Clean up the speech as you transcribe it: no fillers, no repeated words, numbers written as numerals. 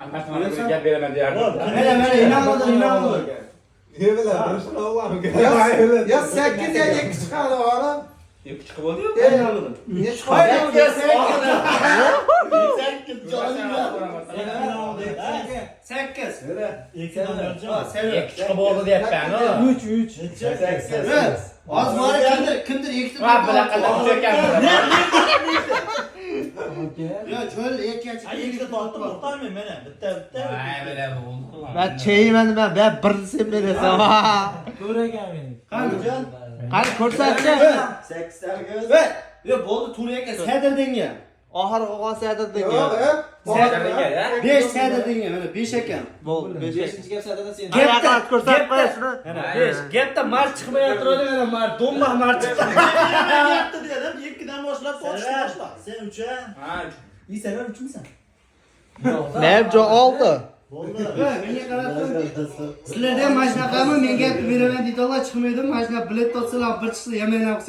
Anlatmadan gel veremedi yani. Hele inanmadım. Ya 8 ya 2 çıkardı oğlum. Yok çıkıp oluyor. İnanmadım. Niye çıkardı? Sekiz. Yok çıkıp oldu diye ben o. 3. Az var kindir yekti. Ha böyle kadar çöken. Ya şöyle yekti. Vay böyle oldu. Ben çeyim ben bir sen veresem. Doğru gelmeyin. Hadi ko'rsatchi. Ve ya boldu tur yekti. Sedirdin ya. Oxir o'g'on sadirding. Seyirden gel ya. 5 sedirdin ya. Mana 5 ekan. Bo'ldi, 5. gap sadada sen. Gapda ko'rsatib qo'y shuni. Gapda mar chiqmayapti mana mar domba mar chiqdi. Yaptı diyelim. 2'den başlap başla. Sen 3'e. Ha. İyi sen 3 müsün? Men jo oldi. Oldu. Menga qaratdim. Sizlarda mashinaqami menga beraman deydilar, chiqmaydi. Mashina bilet topsalar bir chiqsa yaman